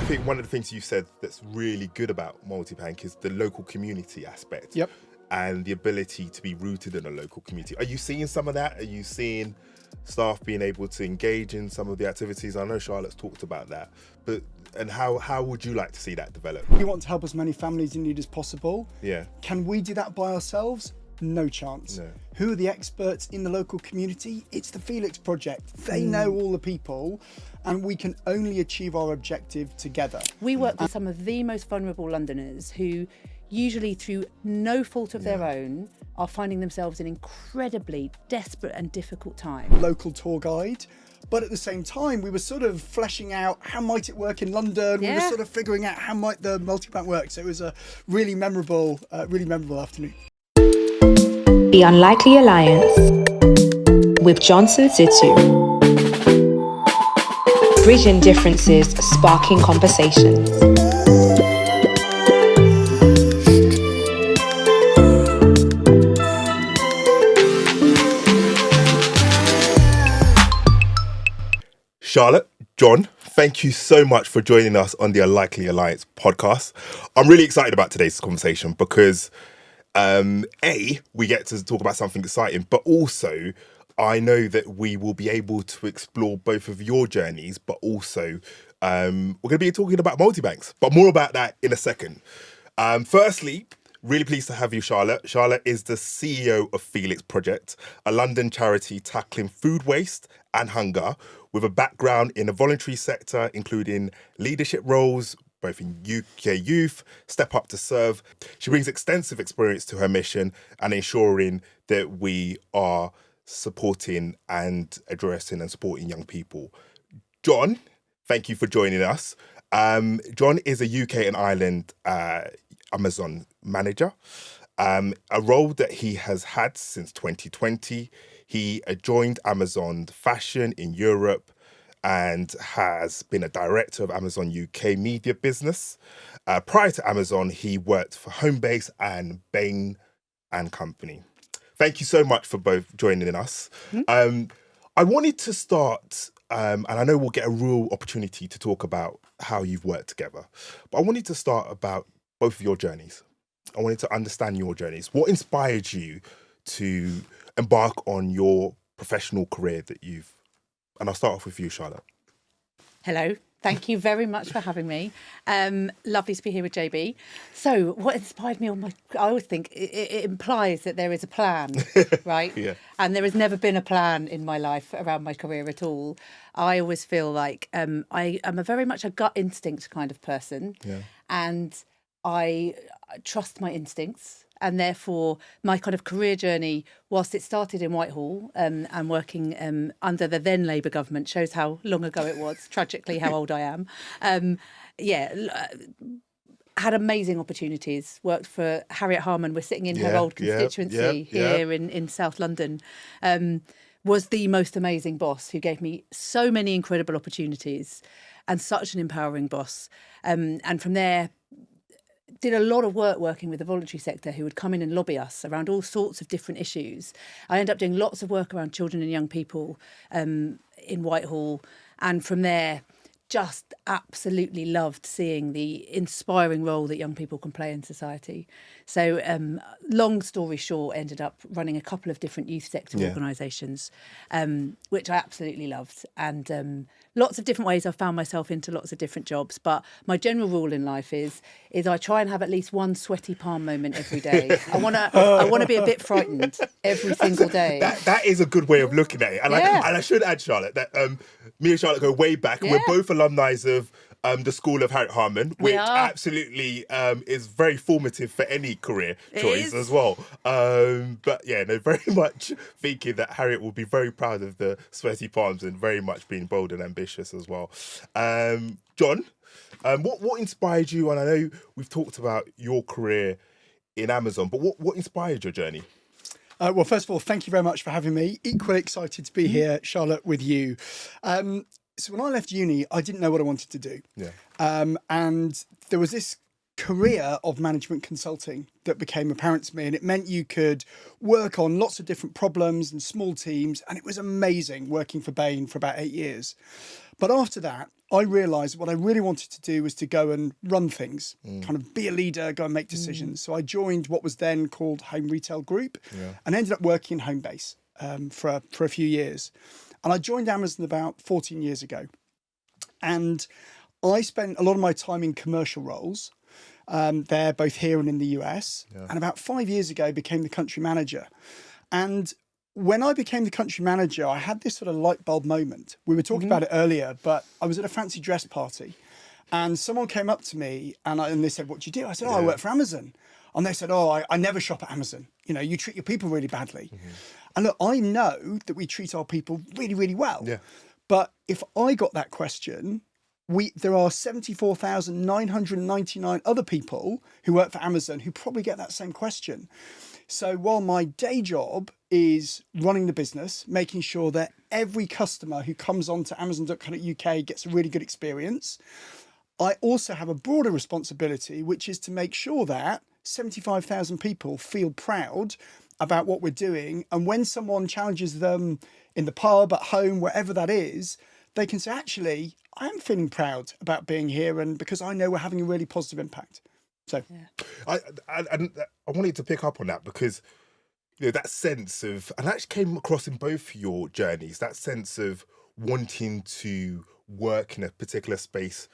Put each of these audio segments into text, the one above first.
I think one of the things you said that's really good about Multibank is the local community aspect. Yep. And the ability to be rooted in a local community. Are you seeing some of that? Are you seeing staff being able to engage in some of the activities? I know Charlotte's talked about that, and how would you like to see that develop? We want to help as many families in need as possible. Yeah. Can we do that by ourselves? No chance. No. Who are the experts in the local community? It's the Felix Project. They know all the people, and we can only achieve our objective together. We work with some of the most vulnerable Londoners who, usually through no fault of their own, are finding themselves in incredibly desperate and difficult times. Local tour guide, but at the same time we were sort of fleshing out how might it work in London. We were sort of figuring out how might the Multibank work. So it was a really memorable afternoon. The Unlikely Alliance with Johnson Situ. Bridging differences, sparking conversations. Charlotte, John, thank you so much for joining us on the Unlikely Alliance podcast. I'm really excited about today's conversation because, we get to talk about something exciting, but also I know that we will be able to explore both of your journeys, but also we're going to be talking about multibanks, but more about that in a second. Firstly, really pleased to have you, Charlotte. Charlotte is the CEO of Felix Project, a London charity tackling food waste and hunger with a background in the voluntary sector, including leadership roles, both in UK youth, Step Up to Serve. She brings extensive experience to her mission and ensuring that we are supporting and addressing and supporting young people. John, thank you for joining us. John is a UK and Ireland Amazon manager, a role that he has had since 2020. He joined Amazon Fashion in Europe and has been a director of Amazon UK media business. Prior to Amazon, he worked for Homebase and Bain & Company. Thank you so much for both joining us. I wanted to start, and I know we'll get a real opportunity to talk about how you've worked together, but I wanted to start about both of your journeys. I wanted to understand your journeys. What inspired you to embark on your professional career that you've... And I'll start off with you, Charlotte. Hello. Thank you very much for having me. Lovely to be here with JB. So what inspired me I always think it implies that there is a plan, right? Yeah. And there has never been a plan in my life around my career at all. I always feel like I am very much a gut instinct kind of person. Yeah. And I trust my instincts. And therefore, my kind of career journey, whilst it started in Whitehall and working under the then Labour government, shows how long ago it was, tragically how old I am. Had amazing opportunities, worked for Harriet Harman. We're sitting in her old constituency here in South London. Was the most amazing boss who gave me so many incredible opportunities and such an empowering boss. And from there, did a lot of work working with the voluntary sector who would come in and lobby us around all sorts of different issues. I ended up doing lots of work around children and young people in Whitehall. And from there, just absolutely loved seeing the inspiring role that young people can play in society. So long story short, ended up running a couple of different youth sector organisations, which I absolutely loved. And lots of different ways I've found myself into lots of different jobs. But my general rule in life is I try and have at least one sweaty palm moment every day. I want to be a bit frightened every single day. That is a good way of looking at it. And I should add, Charlotte, that me and Charlotte go way back. Yeah. We're both alumni of the School of Harriet Harman, which absolutely is very formative for any career choice as well. But yeah, no, very much thinking that Harriet will be very proud of the sweaty palms and very much being bold and ambitious as well. John, what inspired you? And I know we've talked about your career in Amazon, but what inspired your journey? Well, first of all, thank you very much for having me. Equally excited to be here, Charlotte, with you. So when I left uni, I didn't know what I wanted to do. Yeah. And there was this career of management consulting that became apparent to me, and it meant you could work on lots of different problems and small teams, and it was amazing working for Bain for about 8 years. But after that, I realised what I really wanted to do was to go and run things, kind of be a leader, go and make decisions. So I joined what was then called Home Retail Group and ended up working in Homebase for a few years. And I joined Amazon about 14 years ago. And I spent a lot of my time in commercial roles there, both here and in the US. And about 5 years ago, became the country manager. And when I became the country manager, I had this sort of light bulb moment. We were talking about it earlier, but I was at a fancy dress party and someone came up to me and they said, "What do you do?" I said, "Oh, I work for Amazon." And they said, "Oh, I never shop at Amazon. You know, you treat your people really badly." And look, I know that we treat our people really, really well. But if I got that question, there are 74,999 other people who work for Amazon who probably get that same question. So while my day job is running the business, making sure that every customer who comes onto Amazon.co.uk gets a really good experience, I also have a broader responsibility, which is to make sure that 75,000 people feel proud about what we're doing. And when someone challenges them in the pub, at home, wherever that is, they can say, actually, I am feeling proud about being here and because I know we're having a really positive impact. So I wanted to pick up on that because that sense of, and that actually came across in both your journeys, that sense of wanting to work in a particular space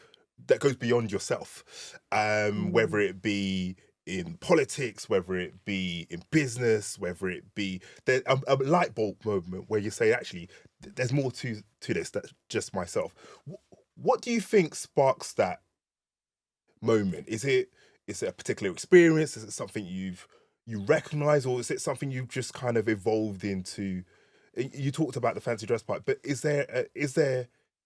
that goes beyond yourself, whether it be in politics, whether it be in business, whether it be a light bulb moment where you say, actually, there's more to this than just myself. What do you think sparks that moment? Is it a particular experience? Is it something you recognise, or is it something you've just kind of evolved into? You talked about the fancy dress part, but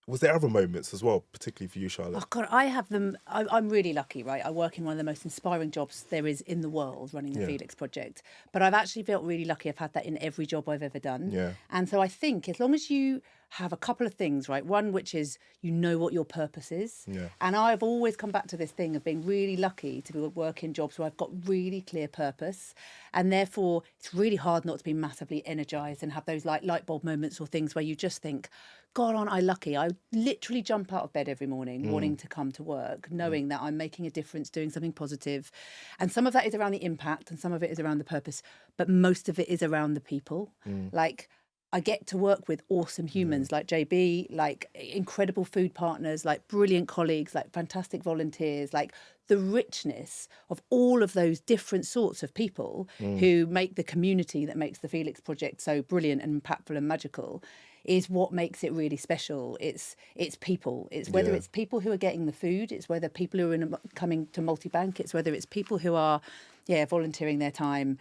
was there other moments as well, particularly for you, Charlotte? Oh God, I have them. I'm really lucky, right? I work in one of the most inspiring jobs there is in the world, running the Felix Project. But I've actually felt really lucky. I've had that in every job I've ever done. Yeah. And so I think as long as you have a couple of things, right? One, which is you know what your purpose is. Yeah. And I've always come back to this thing of being really lucky to be working jobs where I've got really clear purpose. And therefore, it's really hard not to be massively energised and have those like light bulb moments or things where you just think, God, aren't I lucky? I literally jump out of bed every morning wanting to come to work, knowing that I'm making a difference, doing something positive. And some of that is around the impact and some of it is around the purpose, but most of it is around the people. Like, I get to work with awesome humans like JB, like incredible food partners, like brilliant colleagues, like fantastic volunteers, like the richness of all of those different sorts of people who make the community that makes the Felix Project so brilliant and impactful and magical is what makes it really special. It's people. It's whether it's people who are getting the food, it's whether people who are coming to Multibank, it's whether it's people who are, volunteering their time.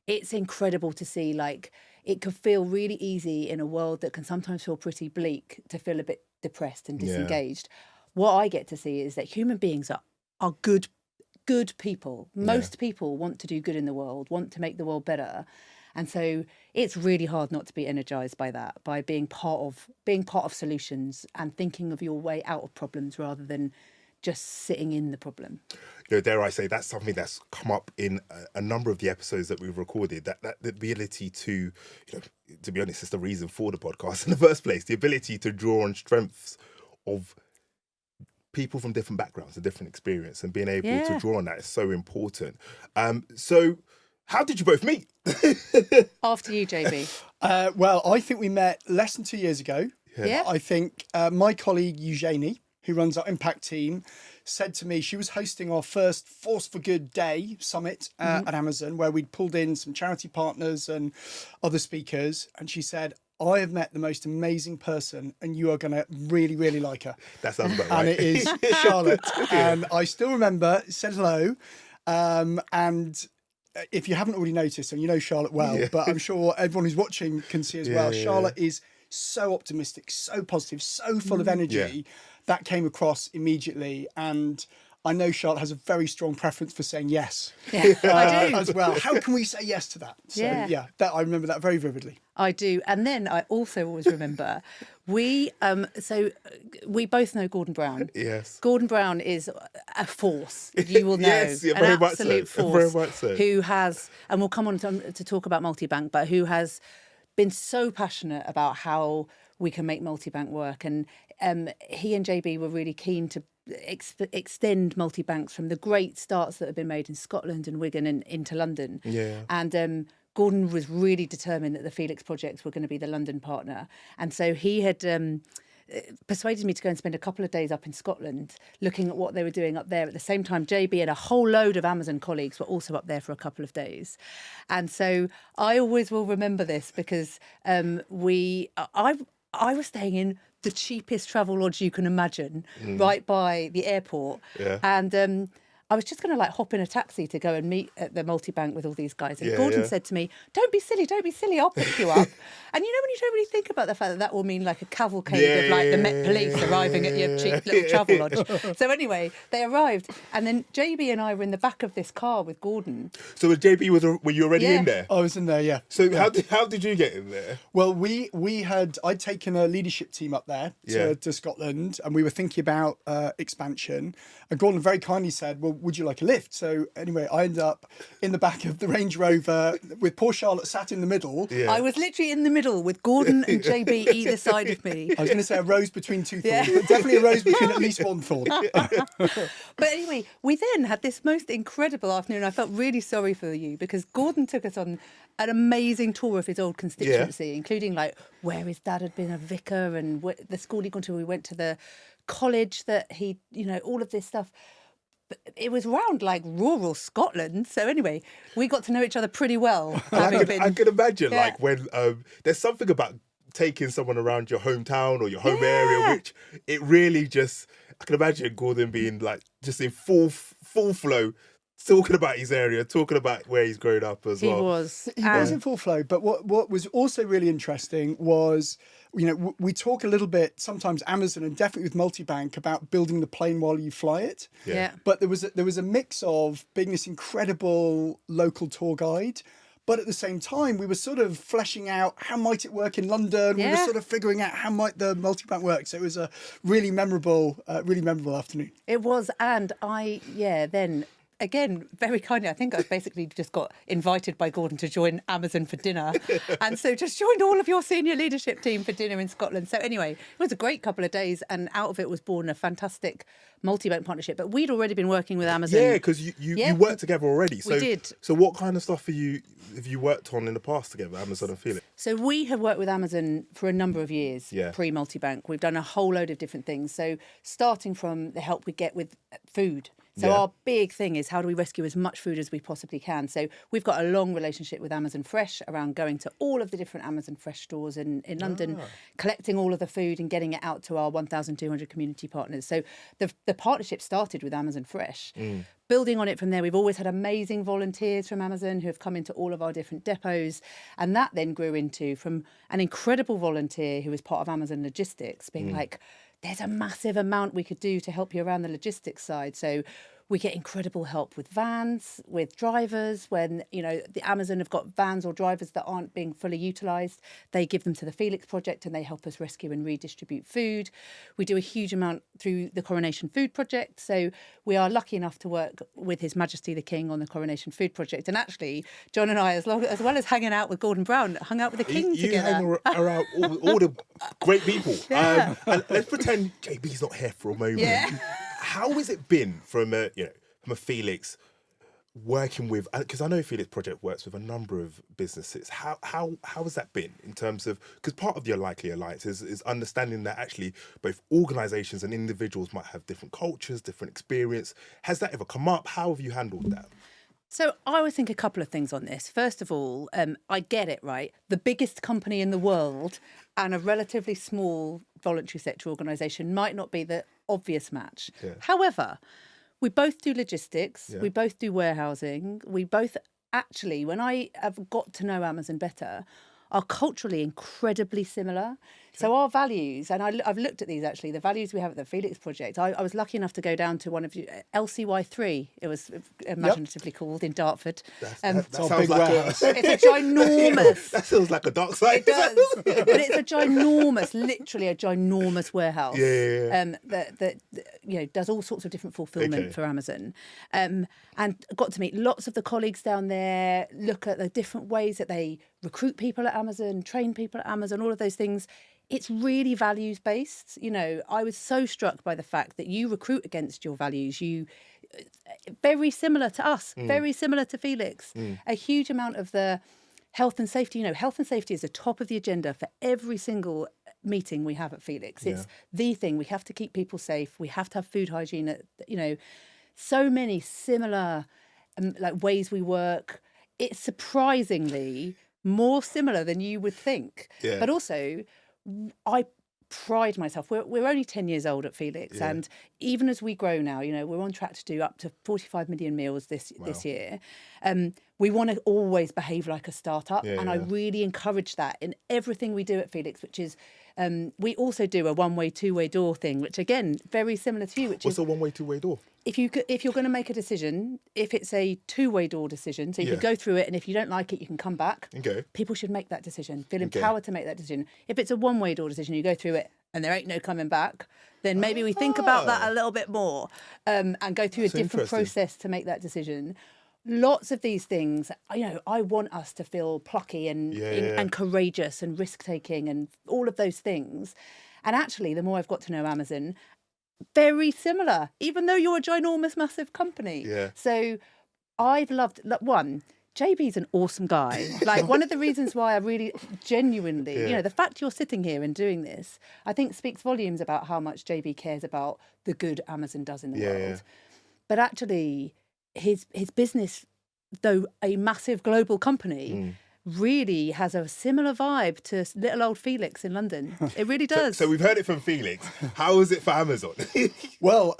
It's incredible to see, like, it could feel really easy in a world that can sometimes feel pretty bleak to feel a bit depressed and disengaged. What I get to see is that human beings are good people. Most people want to do good in the world, want to make the world better. And so it's really hard not to be energized by that, by being part of solutions and thinking of your way out of problems rather than just sitting in the problem. Dare I say, that's something that's come up in a number of the episodes that we've recorded, that the ability to, to be honest, it's the reason for the podcast in the first place, the ability to draw on strengths of people from different backgrounds and different experience and being able to draw on that is so important. So how did you both meet? After you, JB. Well, I think we met less than 2 years ago. Yeah. I think my colleague Eugenie, who runs our impact team, said to me she was hosting our first Force for Good Day summit at Amazon, where we'd pulled in some charity partners and other speakers. And she said, I have met the most amazing person and you are going to really, really like her. That sounds about right. And it is Charlotte. And I still remember, said hello. And if you haven't already noticed, and you know Charlotte well, but I'm sure everyone who's watching can see as well, Charlotte is so optimistic, so positive, so full of energy. That came across immediately. And I know Charlotte has a very strong preference for saying yes. Yeah, I do. As well. How can we say yes to that? So I remember that very vividly. I do. And then I also always remember we both know Gordon Brown. Yes. Gordon Brown is a force, you will know. Yes, an very much absolute so. force. Very much so. Who has, and we'll come on to talk about Multibank, but who has been so passionate about how we can make Multibank work. And he and JB were really keen to extend multi-banks from the great starts that have been made in Scotland and Wigan and into London. And Gordon was really determined that the Felix projects were going to be the London partner. And so he had persuaded me to go and spend a couple of days up in Scotland looking at what they were doing up there. At the same time, JB and a whole load of Amazon colleagues were also up there for a couple of days. And so I always will remember this because I was staying in the cheapest travel lodge you can imagine, right by the airport. And I was just going to hop in a taxi to go and meet at the multi-bank with all these guys. And Gordon said to me, don't be silly, I'll pick you up. And you know when you don't really think about the fact that will mean a cavalcade of the Met Police arriving at your cheap little travel lodge. So anyway, they arrived. And then JB and I were in the back of this car with Gordon. So was JB, were you already in there? I was in there, yeah. So how did you get in there? Well, I'd taken a leadership team up there to Scotland, and we were thinking about expansion. And Gordon very kindly said, well, would you like a lift? So anyway, I ended up in the back of the Range Rover with poor Charlotte sat in the middle. I was literally in the middle with Gordon and JB either side of me. I was going to say a rose between two thorns, but definitely a rose between at least one thorn. But anyway, we then had this most incredible afternoon. I felt really sorry for you because Gordon took us on an amazing tour of his old constituency, including where his dad had been a vicar and the school he'd gone to. We went to the college that he, all of this stuff. But it was around rural Scotland. So anyway, we got to know each other pretty well. I can imagine when there's something about taking someone around your hometown or your home area, which it really just, I can imagine Gordon being just in full flow, talking about his area, talking about where he's grown up as well. He was in full flow. But what was also really interesting was, we talk a little bit sometimes Amazon and definitely with multi-bank about building the plane while you fly it. But there was a mix of being this incredible local tour guide, but at the same time we were sort of fleshing out how might it work in London. We were sort of figuring out how might the multi-bank work. So it was a really memorable afternoon. It was, and then. Again, very kindly, I think I basically just got invited by Gordon to join Amazon for dinner. And so just joined all of your senior leadership team for dinner in Scotland. So anyway, it was a great couple of days. And out of it was born a fantastic multi-bank partnership. But we'd already been working with Amazon. Yeah, because you worked together already. So, we did. So what kind of stuff have you worked on in the past together, Amazon and Felix? So we have worked with Amazon for a number of years, pre-multi-bank. We've done a whole load of different things. So starting from the help we get with food. So our big thing is how do we rescue as much food as we possibly can? So we've got a long relationship with Amazon Fresh around going to all of the different Amazon Fresh stores in London, collecting all of the food and getting it out to our 1,200 community partners. So the partnership started with Amazon Fresh. Building on it from there, we've always had amazing volunteers from Amazon who have come into all of our different depots. And that then grew into from an incredible volunteer who was part of Amazon Logistics being there's a massive amount we could do to help you around the logistics side. So we get incredible help with vans, with drivers. When, the Amazon have got vans or drivers that aren't being fully utilised, they give them to the Felix Project and they help us rescue and redistribute food. We do a huge amount through the Coronation Food Project. So we are lucky enough to work with His Majesty the King on the Coronation Food Project. And actually, John and I, as well as hanging out with Gordon Brown, hung out with the King together. You hang around all the great people. And let's pretend JB's not here for a moment. How has it been from a Felix working with? Because I know Felix Project works with a number of businesses. How has that been in terms of? Because part of the Unlikely Alliance is understanding that actually both organisations and individuals might have different cultures, different experience. Has that ever come up? How have you handled that? So I would think a couple of things on this. First of all, I get it, right? The biggest company in the world and a relatively small voluntary sector organisation might not be the obvious match. However, we both do logistics, we both do warehousing, we both actually, when I have got to know Amazon better, are culturally incredibly similar. So our values, and I've looked at these actually, the values we have at the Felix Project. I was lucky enough to go down to one of you, LCY3, it was imaginatively called, in Dartford. That sounds like it's a ginormous... that sounds like a dark side. It does, but it's a ginormous, literally a ginormous warehouse that does all sorts of different fulfilment for Amazon. And got to meet lots of the colleagues down there, look at the different ways that they recruit people at Amazon, train people at Amazon, all of those things. it's really values based. You know, I was so struck by the fact that you recruit against your values. You very similar to us, very similar to Felix. A huge amount of the health and safety, you know, health and safety is the top of the agenda for every single meeting we have at Felix. It's the thing. We have to keep people safe. We have to have food hygiene. You know, so many similar like ways we work. It's surprisingly more similar than you would think. Yeah. But also, I pride myself. We're only 10 years old at Felix, and even as we grow now, you know, we're on track to do up to 45 million meals this year. We want to always behave like a startup, and I really encourage that in everything we do at Felix, which is we also do a one-way, two-way door thing, which again very similar to you. What's a one-way, two-way door? If you're going to make a decision, if it's a two-way door decision, so you could go through it, and if you don't like it, you can come back. Okay. People should make that decision. Feel empowered to make that decision. If it's a one-way door decision, you go through it, and there ain't no coming back, then maybe we think about that a little bit more, and go through a different process to make that decision. Lots of these things, you know, I want us to feel plucky and courageous and risk-taking and all of those things. And actually, the more I've got to know Amazon, very similar, even though you're a ginormous, massive company. Yeah. So I've loved, JB's an awesome guy. Like, one of the reasons why I really genuinely, you know, the fact you're sitting here and doing this, I think speaks volumes about how much JB cares about the good Amazon does in the world. Yeah. But actually, his business, though a massive global company, really has a similar vibe to little old Felix in London. It really does. So we've heard it from Felix. How is it for Amazon? Well,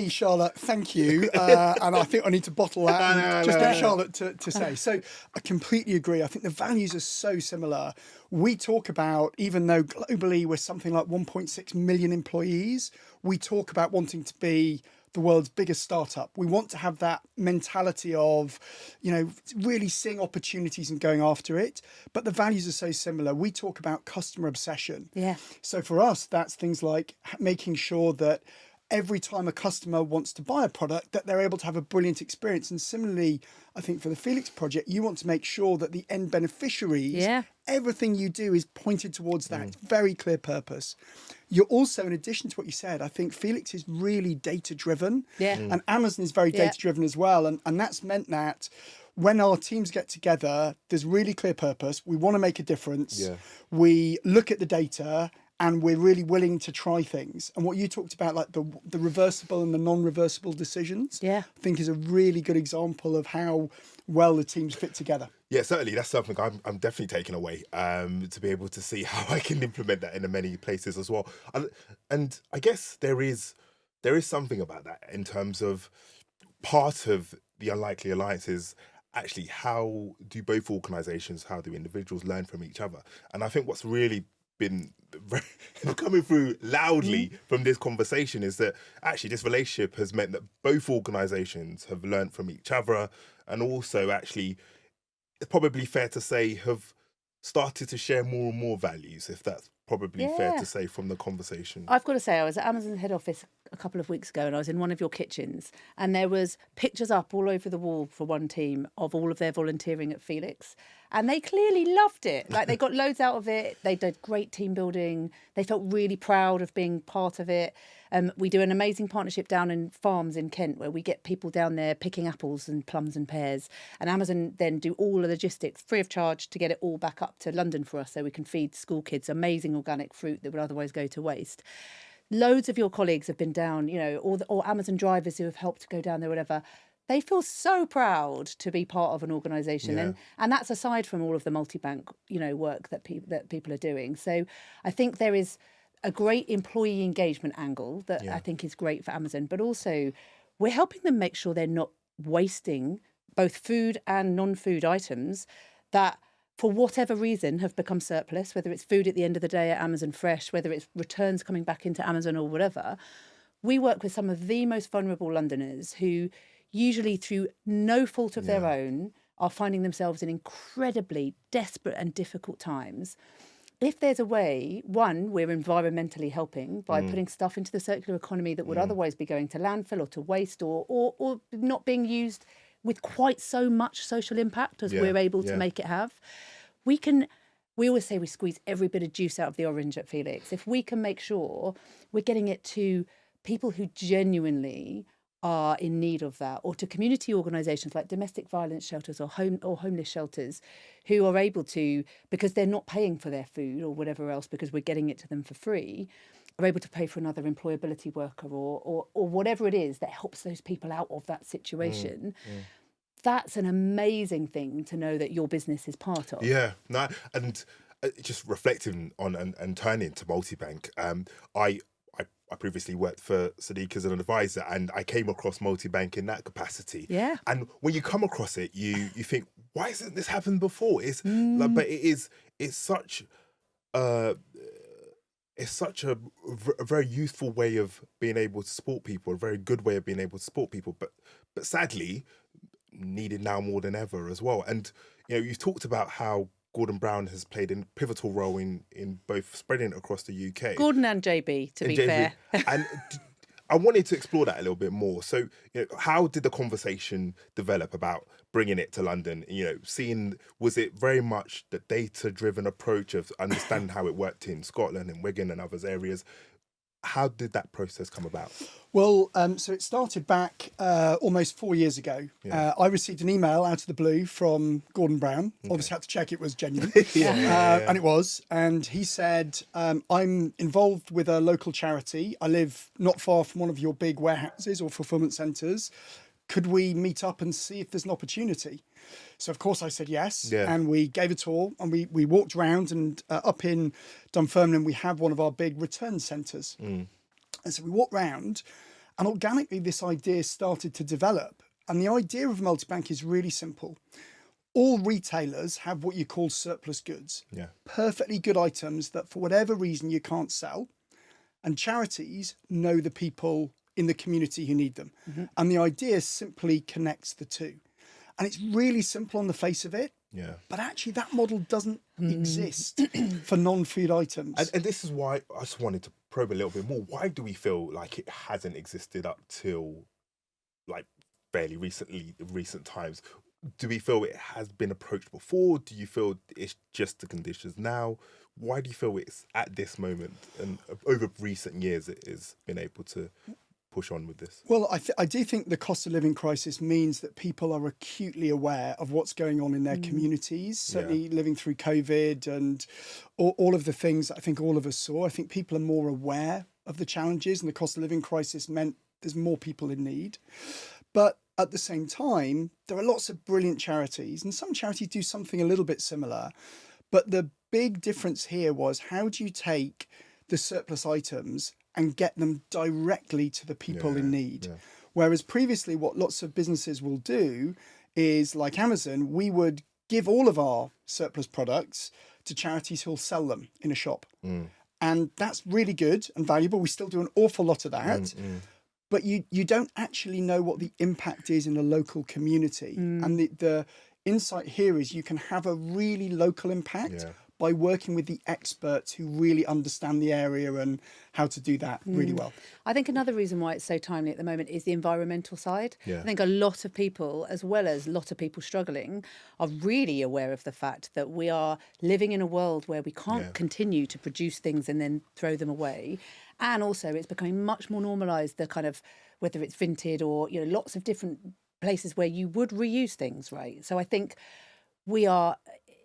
Charlotte, thank you. And I think I need to bottle that get Charlotte to say. So I completely agree. I think the values are so similar. We talk about, even though globally we're something like 1.6 million employees, we talk about wanting to be the world's biggest startup. We want to have that mentality of, you know, really seeing opportunities and going after it. But the values are so similar. We talk about customer obsession. Yeah. So for us, that's things like making sure that every time a customer wants to buy a product, that they're able to have a brilliant experience. And similarly, I think for the Felix project, you want to make sure that the end beneficiaries, everything you do is pointed towards that very clear purpose. You're also, in addition to what you said, I think Felix is really data-driven. Yeah. And Amazon is very data-driven as well. And that's meant that when our teams get together, there's really clear purpose. We want to make a difference. Yeah. We look at the data, and we're really willing to try things. And what you talked about, like the reversible and the non-reversible decisions, I think is a really good example of how well the teams fit together. Yeah, certainly. That's something I'm definitely taking away, to be able to see how I can implement that in many places as well. And I guess there is something about that in terms of part of the Unlikely Alliance is actually how do both organisations, how do individuals learn from each other? And I think what's really been coming through loudly from this conversation is that actually this relationship has meant that both organisations have learned from each other, and also actually it's probably fair to say have started to share more and more values, if that's probably fair to say from the conversation. I've got to say, I was at Amazon's head office a couple of weeks ago, and I was in one of your kitchens, and there was pictures up all over the wall for one team of all of their volunteering at Felix, and they clearly loved it. Like, they got loads out of it. They did great team building. They felt really proud of being part of it. We do an amazing partnership down in farms in Kent, where we get people down there picking apples and plums and pears, and Amazon then do all the logistics free of charge to get it all back up to London for us, so we can feed school kids amazing organic fruit that would otherwise go to waste. Loads of your colleagues have been down, you know, or Amazon drivers who have helped go down there, whatever. They feel so proud to be part of an organisation, and that's aside from all of the multi-bank, you know, work that people are doing. So I think there is a great employee engagement angle that I think is great for Amazon, but also we're helping them make sure they're not wasting both food and non-food items that, for whatever reason, have become surplus, whether it's food at the end of the day at Amazon Fresh, whether it's returns coming back into Amazon or whatever. We work with some of the most vulnerable Londoners who, usually through no fault of their own, are finding themselves in incredibly desperate and difficult times. If there's a way, one, we're environmentally helping by putting stuff into the circular economy that would otherwise be going to landfill or to waste or not being used with quite so much social impact as we're able to make it have. We can we always say we squeeze every bit of juice out of the orange at Felix. If we can make sure we're getting it to people who genuinely are in need of that, or to community organisations like domestic violence shelters or homeless shelters, who are able to, because they're not paying for their food or whatever else, because we're getting it to them for free, are able to pay for another employability worker or whatever it is that helps those people out of that situation. That's an amazing thing to know that your business is part of. Yeah, no, and just reflecting on and turning to Multibank, I previously worked for Sadiq as an advisor, and I came across Multibank in that capacity. Yeah. And when you come across it, you think, why hasn't this happened before? It's like, but it's such a very useful way of being able to support people, a very good way of being able to support people, but sadly needed now more than ever as well. And you've talked about how Gordon Brown has played a pivotal role in both spreading it across the UK. Gordon and JB, to be fair. And I wanted to explore that a little bit more. So, how did the conversation develop about bringing it to London? Was it very much the data-driven approach of understanding how it worked in Scotland and Wigan and other areas? How did that process come about? Well, so it started back almost 4 years ago. Yeah. I received an email out of the blue from Gordon Brown. Okay. Obviously had to check it was genuine. And it was. And he said, I'm involved with a local charity. I live not far from one of your big warehouses or fulfillment centres. Could we meet up and see if there's an opportunity? So, of course, I said yes. Yeah. And we gave a tour and we walked around, and up in Dunfermline, we have one of our big return centres. And so we walked round, and organically this idea started to develop. And the idea of Multibank is really simple. All retailers have what you call surplus goods. Yeah. Perfectly good items that for whatever reason you can't sell. And charities know the people in the community who need them. And the idea simply connects the two. And it's really simple on the face of it. Yeah. But actually that model doesn't exist for non-food items. And this is why I just wanted to probe a little bit more. Why do we feel like it hasn't existed up till like fairly recent times? Do we feel it has been approached before? Do you feel it's just the conditions now? Why do you feel it's at this moment and over recent years it has been able to push on with this? Well, I do think the cost of living crisis means that people are acutely aware of what's going on in their communities, certainly living through COVID and all of the things that I think all of us saw. I think people are more aware of the challenges, and the cost of living crisis meant there's more people in need. But at the same time, there are lots of brilliant charities, and some charities do something a little bit similar. But the big difference here was, how do you take the surplus items and get them directly to the people in need? Whereas previously what lots of businesses will do is, like Amazon, we would give all of our surplus products to charities who'll sell them in a shop. And that's really good and valuable. We still do an awful lot of that. But you don't actually know what the impact is in the local community. And the insight here is you can have a really local impact by working with the experts who really understand the area and how to do that really well. I think another reason why it's so timely at the moment is the environmental side. I think a lot of people, as well as a lot of people struggling, are really aware of the fact that we are living in a world where we can't continue to produce things and then throw them away. And also it's becoming much more normalised, the kind of, whether it's vintage or, lots of different places where you would reuse things, right? So I think we are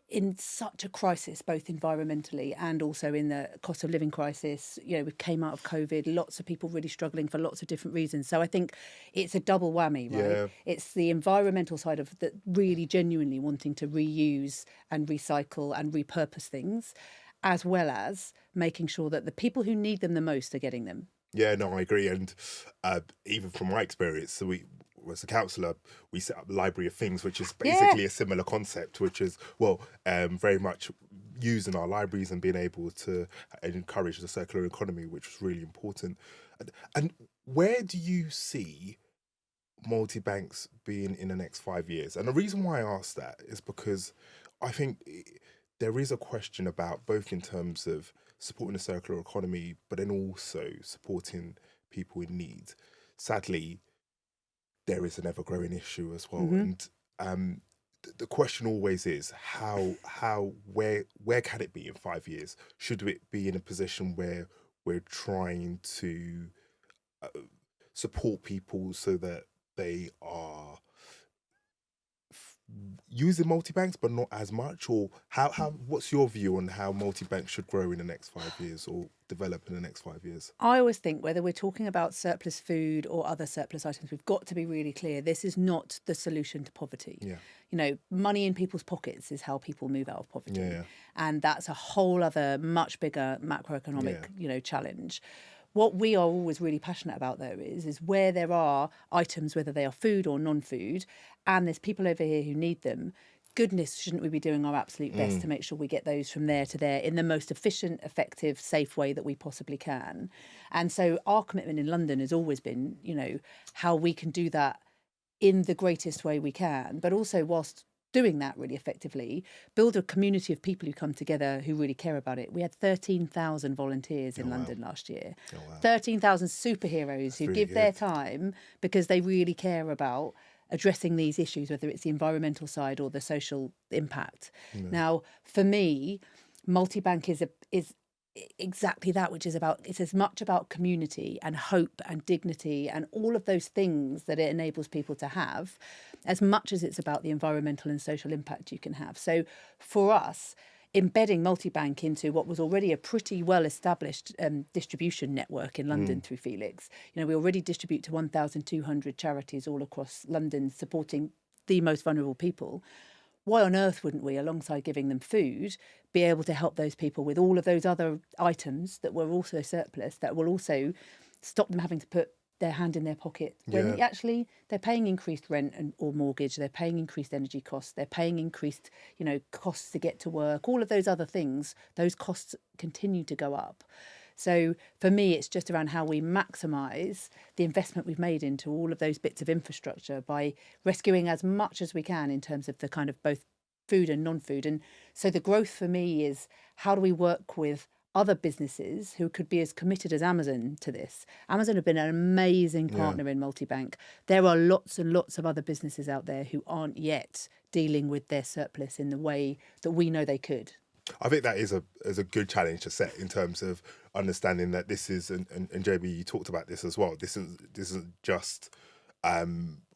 in such a crisis, both environmentally and also in the cost of living crisis. We came out of COVID, lots of people really struggling for lots of different reasons. So I think it's a double whammy, right? Yeah. It's the environmental side of that, really genuinely wanting to reuse and recycle and repurpose things, as well as making sure that the people who need them the most are getting them. Yeah, no, I agree. And even from my experience, so as a counsellor, we set up the Library of Things, which is basically a similar concept, which is, very much using our libraries and being able to encourage the circular economy, which was really important. And where do you see Multibanks being in the next 5 years? And the reason why I ask that is because I think there is a question about, both in terms of supporting the circular economy, but then also supporting people in need. Sadly, there is an ever-growing issue as well. And the question always is where can it be in 5 years? Should it be in a position where we're trying to support people so that they are using multi-banks but not as much? Or how what's your view on how multi-banks should grow in the next 5 years or develop in the next 5 years? I always think whether we're talking about surplus food or other surplus items, we've got to be really clear. This is not the solution to poverty. Yeah. You know, money in people's pockets is how people move out of poverty. Yeah. And that's a whole other much bigger macroeconomic, challenge. What we are always really passionate about, though, is where there are items, whether they are food or non-food, and there's people over here who need them, goodness, shouldn't we be doing our absolute best to make sure we get those from there to there in the most efficient, effective, safe way that we possibly can? And so our commitment in London has always been, how we can do that in the greatest way we can, but also whilst doing that really effectively, build a community of people who come together who really care about it. We had 13,000 volunteers in London last year. 13,000 superheroes who give their time because they really care about addressing these issues, whether it's the environmental side or the social impact. Now, for me, multi-bank is exactly that, which is it's as much about community and hope and dignity and all of those things that it enables people to have, as much as it's about the environmental and social impact you can have. So for us, embedding multi-bank into what was already a pretty well-established distribution network in London through Felix. We already distribute to 1,200 charities all across London, supporting the most vulnerable people. Why on earth wouldn't we, alongside giving them food, be able to help those people with all of those other items that were also surplus, that will also stop them having to put their hand in their pocket when actually they're paying increased rent or mortgage, they're paying increased energy costs, they're paying increased, costs to get to work, all of those other things, those costs continue to go up. So for me, it's just around how we maximise the investment we've made into all of those bits of infrastructure by rescuing as much as we can in terms of the kind of both food and non-food. And so the growth for me is how do we work with other businesses who could be as committed as Amazon to this. Amazon have been an amazing partner in multi-bank. There are lots and lots of other businesses out there who aren't yet dealing with their surplus in the way that we know they could. I think that is a good challenge to set in terms of understanding that this is, and JB, you talked about this as well, this isn't just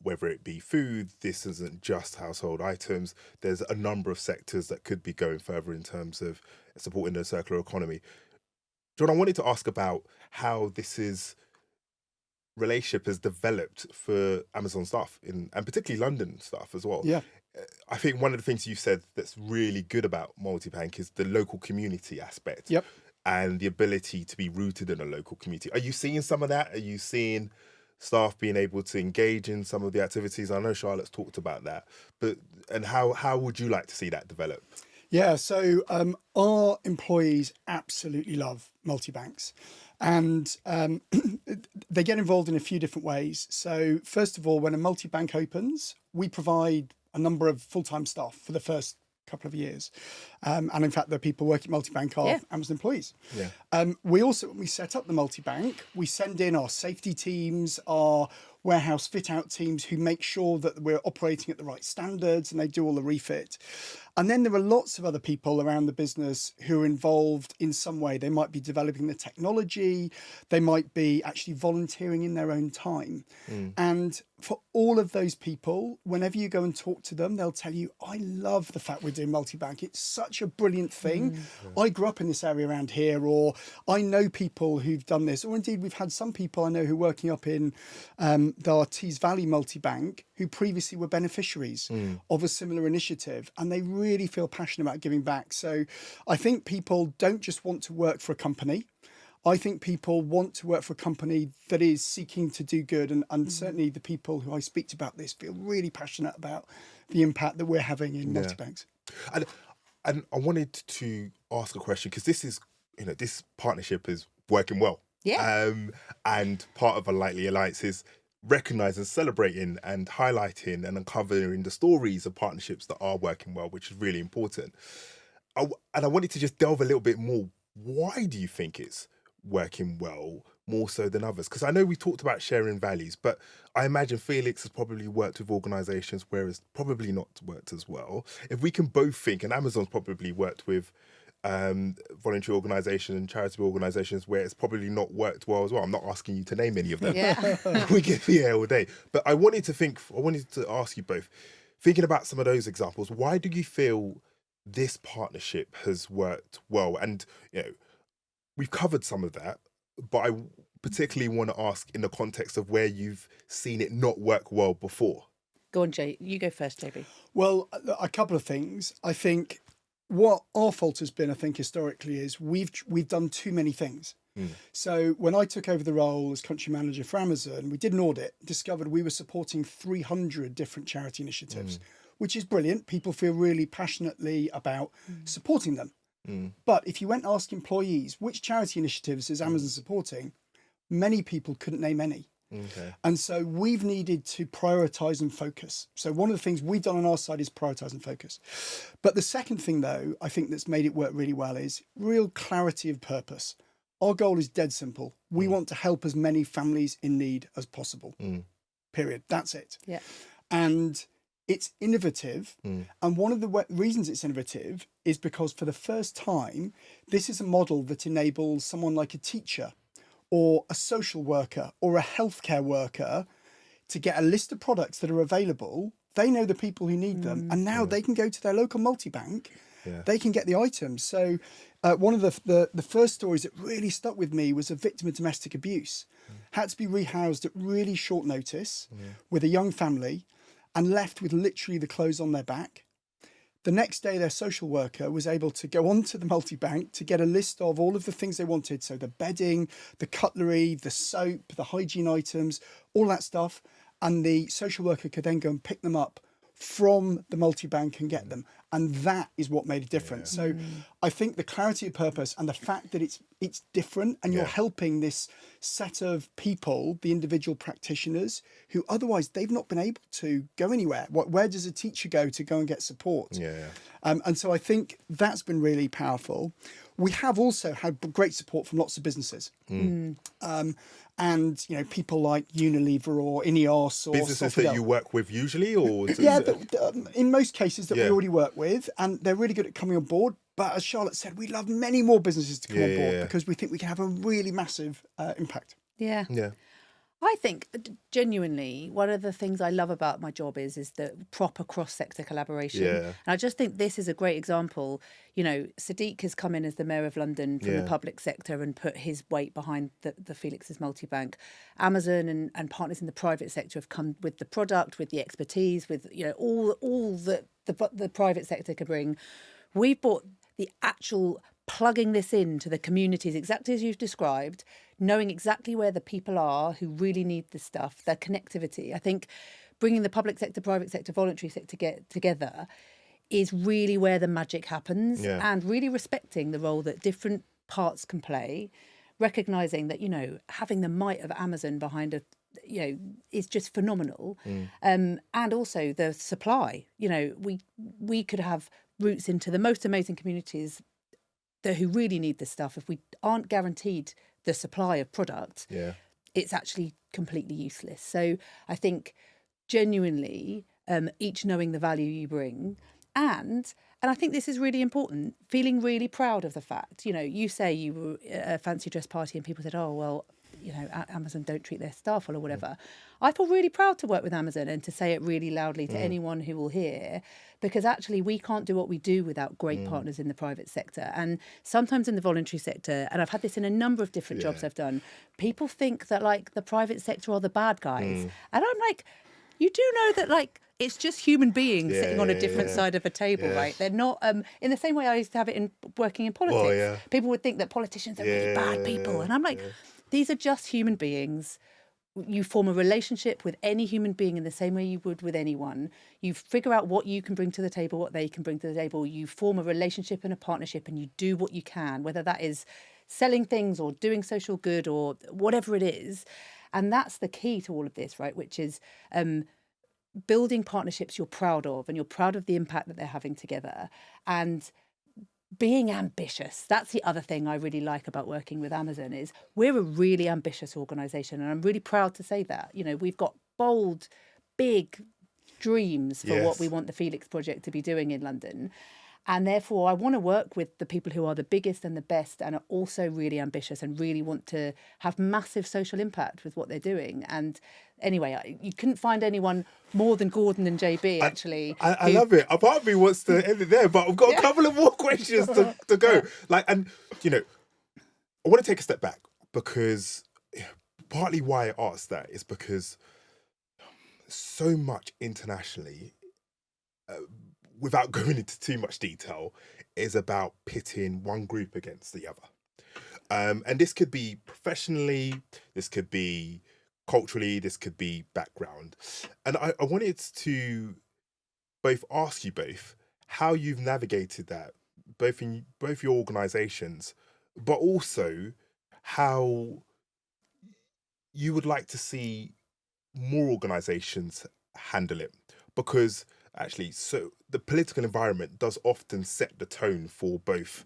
whether it be food, this isn't just household items. There's a number of sectors that could be going further in terms of supporting the circular economy. John, I wanted to ask about how relationship has developed for Amazon staff and particularly London staff as well. Yeah. I think one of the things you said that's really good about multi-bank is the local community aspect. Yep. And the ability to be rooted in a local community. Are you seeing some of that? Are you seeing staff being able to engage in some of the activities? I know Charlotte's talked about that, and how would you like to see that develop? Yeah, so our employees absolutely love multi-banks, and they get involved in a few different ways. So first of all, when a multi-bank opens, we provide a number of full-time staff for the first couple of years. And in fact, the people working at multi-bank are Amazon employees. Yeah. We also, when we set up the multi-bank, we send in our safety teams, our warehouse fit-out teams who make sure that we're operating at the right standards and they do all the refit. And then there are lots of other people around the business who are involved in some way. They might be developing the technology. They might be actually volunteering in their own time. And for all of those people, whenever you go and talk to them, they'll tell you, I love the fact we're doing multi-bank. It's such a brilliant thing. I grew up in this area around here, or I know people who've done this, or indeed we've had some people I know who are working up in the Tees Valley multi-bank who previously were beneficiaries of a similar initiative, and they really feel passionate about giving back. So I think people don't just want to work for a company. I think people want to work for a company that is seeking to do good, and certainly the people who I speak to about this feel really passionate about the impact that we're having in multi-banks. And I wanted to ask a question, because this is, this partnership is working well. Yeah. And part of a Likely Alliance is recognising, celebrating and highlighting and uncovering the stories of partnerships that are working well, which is really important. And I wanted to just delve a little bit more. Why do you think it's working well? more so than others? Because I know we talked about sharing values, but I imagine Felix has probably worked with organisations where it's probably not worked as well. If we can both think, and Amazon's probably worked with voluntary organisations and charitable organisations where it's probably not worked well as well. I'm not asking you to name any of them. Yeah. We could be here all day. But I wanted to ask you both, thinking about some of those examples, why do you feel this partnership has worked well? And, we've covered some of that, but I particularly want to ask in the context of where you've seen it not work well before. Go on, Jay. You go first, JB. Well, a couple of things. I think what our fault has been, historically, is we've done too many things. So when I took over the role as country manager for Amazon, we did an audit, discovered we were supporting 300 different charity initiatives, which is brilliant. People feel really passionately about supporting them. But if you went and asked employees, which charity initiatives is Amazon supporting, many people couldn't name any. Okay. And so we've needed to prioritise and focus. So one of the things we've done on our side is prioritise and focus. But the second thing, though, I think that's made it work really well is real clarity of purpose. Our goal is dead simple. We want to help as many families in need as possible. Period. That's it. Yeah. And it's innovative. And one of the reasons it's innovative is because for the first time, this is a model that enables someone like a teacher or a social worker or a healthcare worker to get a list of products that are available. They know the people who need them. And now they can go to their local multi-bank. They can get the items. So one of the first stories that really stuck with me was a victim of domestic abuse. Had to be rehoused at really short notice with a young family and left with literally the clothes on their back. The next day, their social worker was able to go onto the multi-bank to get a list of all of the things they wanted. So the bedding, the cutlery, the soap, the hygiene items, all that stuff. And the social worker could then go and pick them up from the multi-bank and get them. And that is what made a difference. So I think the clarity of purpose and the fact that it's different and you're helping this set of people, the individual practitioners, who otherwise they've not been able to go anywhere. Where does a teacher go to go and get support? And so I think that's been really powerful. We have also had great support from lots of businesses. And, people like Unilever or Ineos or businesses that you work with usually, or in most cases that we already work with, and they're really good at coming on board. But as Charlotte said, we love many more businesses to come on board because we think we can have a really massive impact. Yeah. I think genuinely one of the things I love about my job is the proper cross-sector collaboration. And I just think this is a great example. Sadiq has come in as the Mayor of London from the public sector and put his weight behind the Felix's multi-bank. Amazon and partners in the private sector have come with the product, with the expertise, with all that the private sector can bring. We've brought the actual plugging this into the communities exactly as you've described, knowing exactly where the people are who really need this stuff, their connectivity. I think bringing the public sector, private sector, voluntary sector together is really where the magic happens, and really respecting the role that different parts can play, recognising that, having the might of Amazon behind is just phenomenal. And also the supply, we could have routes into the most amazing communities who really need this stuff. If we aren't guaranteed the supply of product, it's actually completely useless. So I think genuinely, each knowing the value you bring, and I think this is really important, feeling really proud of the fact, you say you were at a fancy dress party and people said, oh, well, Amazon don't treat their staff well or whatever. I feel really proud to work with Amazon and to say it really loudly to anyone who will hear, because actually we can't do what we do without great partners in the private sector. And sometimes in the voluntary sector, and I've had this in a number of different jobs I've done, people think that the private sector are the bad guys. And I'm like, you do know that it's just human beings sitting on a different side of a table, right? They're not, in the same way I used to have it in working in politics. People would think that politicians are really bad people. And I'm like, these are just human beings. You form a relationship with any human being in the same way you would with anyone. You figure out what you can bring to the table, what they can bring to the table. You form a relationship and a partnership, and you do what you can, whether that is selling things or doing social good or whatever it is. And that's the key to all of this, right? Which is building partnerships you're proud of, and you're proud of the impact that they're having together. And being ambitious. That's the other thing I really like about working with Amazon is we're a really ambitious organisation, and I'm really proud to say that. You know, we've got bold, big dreams for what we want the Felix Project to be doing in London. And therefore, I want to work with the people who are the biggest and the best and are also really ambitious and really want to have massive social impact with what they're doing. And anyway, you couldn't find anyone more than Gordon and JB, actually. I love it. A part of me wants to end it there, but I've got a couple of more questions to go. And, you know, I want to take a step back because partly why I asked that is because so much internationally, without going into too much detail, is about pitting one group against the other. And this could be professionally, this could be culturally, this could be background. And I wanted to both ask you both how you've navigated that, both in both your organisations, but also how you would like to see more organisations handle it. Because actually, so the political environment does often set the tone for both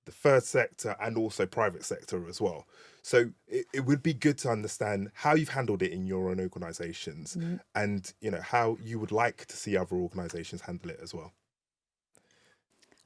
the third sector and also private sector as well. So it would be good to understand how you've handled it in your own organisations and, you know, how you would like to see other organisations handle it as well.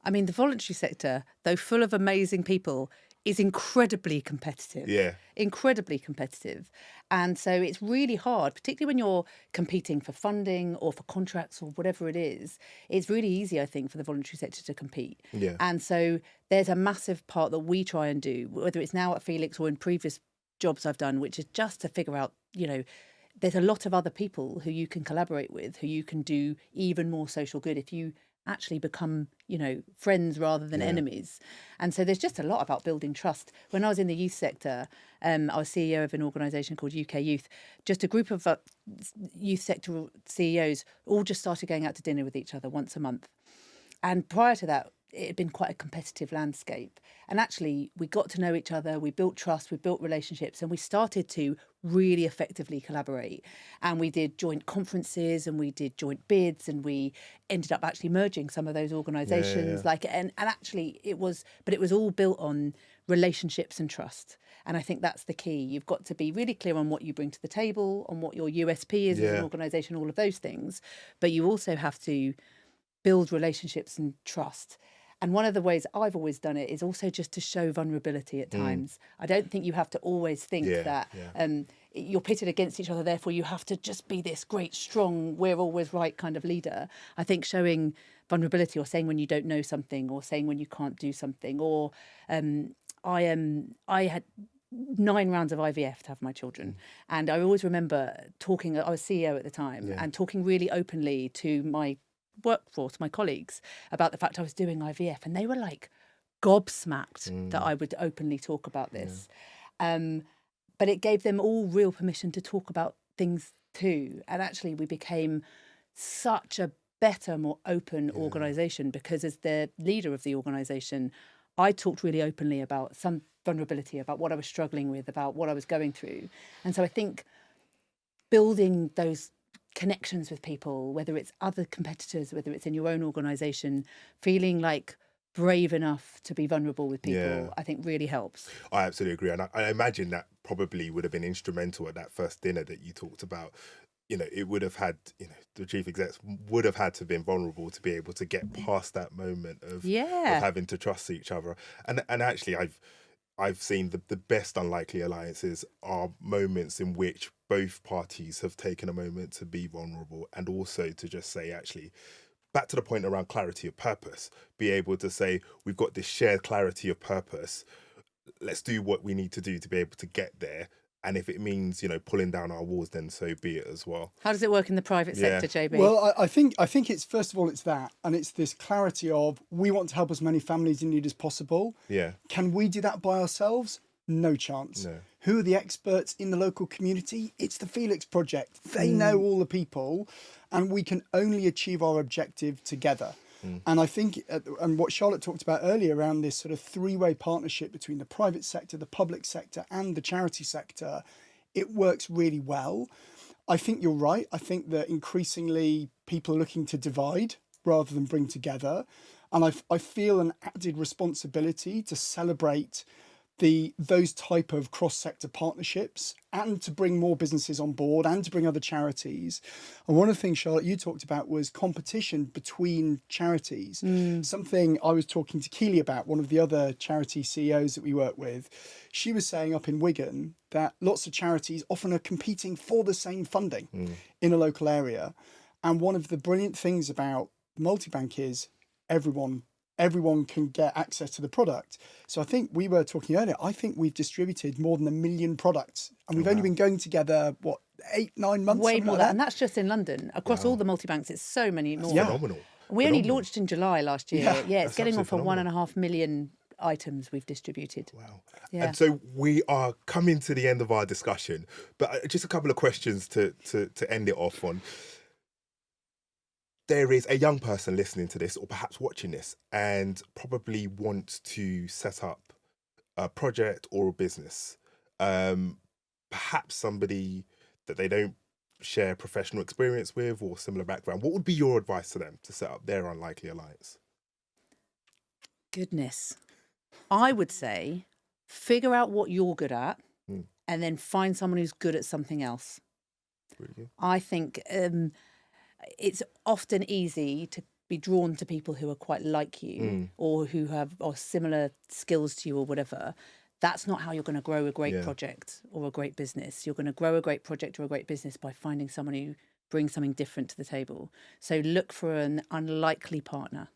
I mean, the voluntary sector, though full of amazing people, is incredibly competitive. Yeah. Incredibly competitive. And so it's really hard, particularly when you're competing for funding or for contracts or whatever it is. It's really easy, I think, for the voluntary sector to compete. Yeah. And so there's a massive part that we try and do, whether it's now at Felix or in previous jobs I've done, which is just to figure out, you know, there's a lot of other people who you can collaborate with, who you can do even more social good if you actually become, you know, friends rather than enemies. And so there's just a lot about building trust. When I was in the youth sector, I was CEO of an organisation called UK Youth. Just a group of youth sector CEOs all just started going out to dinner with each other once a month. And prior to that, it had been quite a competitive landscape. And actually, we got to know each other, we built trust, we built relationships, and we started to really effectively collaborate. And we did joint conferences and we did joint bids, and we ended up actually merging some of those organisations. And actually it was all built on relationships and trust. And I think that's the key. You've got to be really clear on what you bring to the table, on what your USP is as an organisation, all of those things. But you also have to build relationships and trust. And one of the ways I've always done it is also just to show vulnerability at times. I don't think you have to always think that you're pitted against each other, therefore you have to just be this great, strong, we're always right kind of leader. I think showing vulnerability, or saying when you don't know something, or saying when you can't do something, or I had 9 rounds of IVF to have my children. And I always remember talking, I was CEO at the time, and talking really openly to my workforce, my colleagues, about the fact I was doing IVF, and they were like gobsmacked that I would openly talk about this. But it gave them all real permission to talk about things too. And actually we became such a better, more open organisation, because as the leader of the organisation, I talked really openly about some vulnerability, about what I was struggling with, about what I was going through. And so I think building those connections with people, whether it's other competitors, whether it's in your own organisation, feeling like brave enough to be vulnerable with people, I think really helps. I absolutely agree. And I imagine that probably would have been instrumental at that first dinner that you talked about. You know, it would have had, you know, the chief execs would have had to have been vulnerable to be able to get past that moment of having to trust each other. And actually I've seen the best unlikely alliances are moments in which both parties have taken a moment to be vulnerable, and also to just say, actually, back to the point around clarity of purpose, be able to say, we've got this shared clarity of purpose. Let's do what we need to do to be able to get there. And if it means, you know, pulling down our walls, then so be it as well. How does it work in the private sector, JB? Well, I think it's, first of all, it's that. And it's this clarity of, we want to help as many families in need as possible. Yeah. Can we do that by ourselves? No chance. No. Who are the experts in the local community? It's the Felix Project. They know all the people, and we can only achieve our objective together. And I think, and what Charlotte talked about earlier around this sort of 3-way partnership between the private sector, the public sector, and the charity sector, it works really well. I think you're right. I think that increasingly people are looking to divide rather than bring together. And I feel an added responsibility to celebrate those type of cross-sector partnerships and to bring more businesses on board and to bring other charities. And one of the things, Charlotte, you talked about was competition between charities. Something I was talking to Keely about, one of the other charity CEOs that we work with. She was saying up in Wigan that lots of charities often are competing for the same funding in a local area. And one of the brilliant things about Multibank is everyone can get access to the product. So I think we were talking earlier, I think we've distributed more than 1 million products, and we've only been going together, 8-9 months? Way more than that. And that's just in London. Across all the multi-banks, it's so many more. Phenomenal. We only launched in July last year. Yeah, it's getting on for phenomenal. 1.5 million items we've distributed. Wow. Yeah. And so we are coming to the end of our discussion, but just a couple of questions to end it off on. There is a young person listening to this or perhaps watching this and probably wants to set up a project or a business. Perhaps somebody that they don't share professional experience with or similar background. What would be your advice to them to set up their unlikely alliance? Goodness. I would say figure out what you're good at and then find someone who's good at something else. Really good. I think it's often easy to be drawn to people who are quite like you or who have or similar skills to you or whatever. That's not how you're going to grow a great project or a great business. You're going to grow a great project or a great business by finding someone who brings something different to the table. So look for an unlikely partner.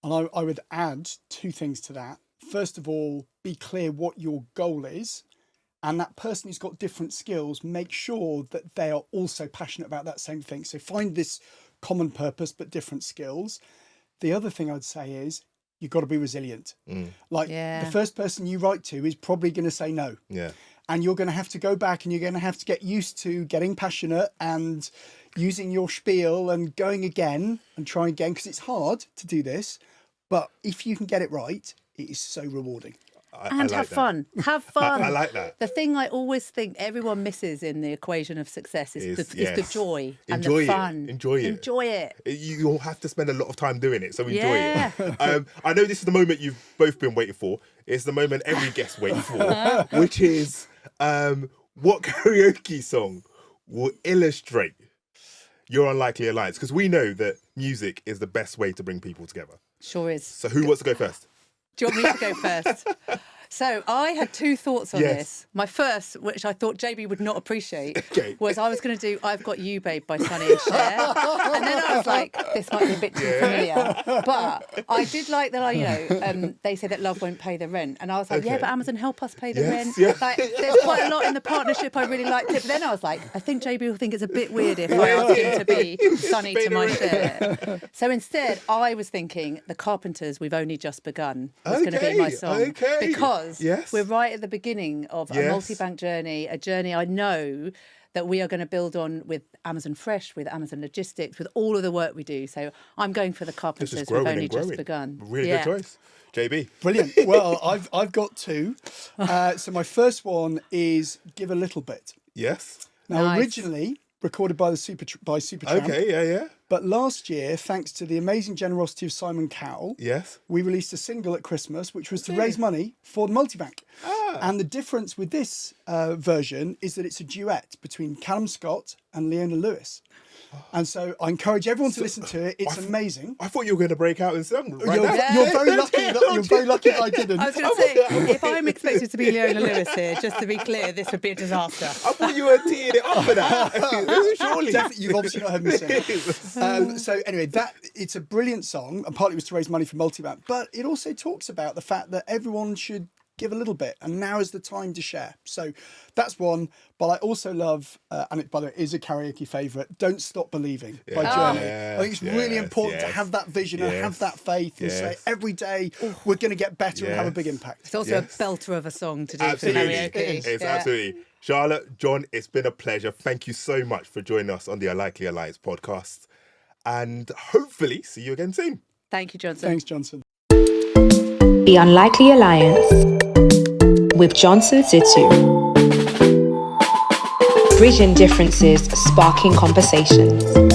And I would add 2 things to that. First of all, be clear what your goal is. And that person who's got different skills, make sure that they are also passionate about that same thing. So find this common purpose, but different skills. The other thing I'd say is you've got to be resilient. The first person you write to is probably going to say no. Yeah. And you're going to have to go back and you're going to have to get used to getting passionate and using your spiel and going again and trying again, because it's hard to do this. But if you can get it right, it is so rewarding. And have fun. Have fun. I like that. The thing I always think everyone misses in the equation of success is the joy and enjoy the fun. Enjoy it. Enjoy it. You'll have to spend a lot of time doing it, so enjoy it. I know this is the moment you've both been waiting for. It's the moment every guest waits for, which is what karaoke song will illustrate your unlikely alliance? Because we know that music is the best way to bring people together. Sure is. So who wants to go first? Do you want me to go first? So I had 2 thoughts on this. My first, which I thought JB would not appreciate, was I was going to do I've Got You, Babe by Sonny and Cher. And then I was like, this might be a bit too familiar. But I did like that, they say that love won't pay the rent. And I was like, but Amazon help us pay the rent. Yeah. Like, there's quite a lot in the partnership. I really liked it. But then I was like, I think JB will think it's a bit weird if I ask him to be Sonny to my Cher. So instead, I was thinking The Carpenters' We've Only Just Begun was going to be my song. Because we're right at the beginning of a multi-bank journey, a journey I know that we are going to build on with Amazon Fresh, with Amazon Logistics, with all of the work we do. So I'm going for The Carpenters' We've Only Just Begun. Really good choice. JB. Brilliant. Well, I've got 2. So my first one is Give a Little Bit. Yes. Now, originally recorded by Supertramp. Okay, yeah. But last year, thanks to the amazing generosity of Simon Cowell, we released a single at Christmas, which was to raise money for the Multibank. And the difference with this version is that it's a duet between Callum Scott and Leona Lewis. And so I encourage everyone to listen to it. It's amazing. I thought you were going to break out in song. You're very lucky that I didn't. I was going to say, if I'm expected to be Leona Lewis here, just to be clear, this would be a disaster. I thought you were teeing it up for that. Surely. Definitely, you've obviously not heard me sing. So anyway, it's a brilliant song, and partly it was to raise money for Multibank, but it also talks about the fact that everyone should give a little bit, and now is the time to share. So that's one. But I also love, and it, by the way, is a karaoke favourite, Don't Stop Believing by Journey. I think it's really important to have that vision and have that faith and say every day we're going to get better and have a big impact. It's also a belter of a song to do for karaoke. It's absolutely. Charlotte, John, it's been a pleasure. Thank you so much for joining us on the Unlikely Alliance podcast, and hopefully see you again soon. Thank you, Johnson. Thanks, Johnson. The Unlikely Alliance with Johnson Situ. Bridging differences, sparking conversations.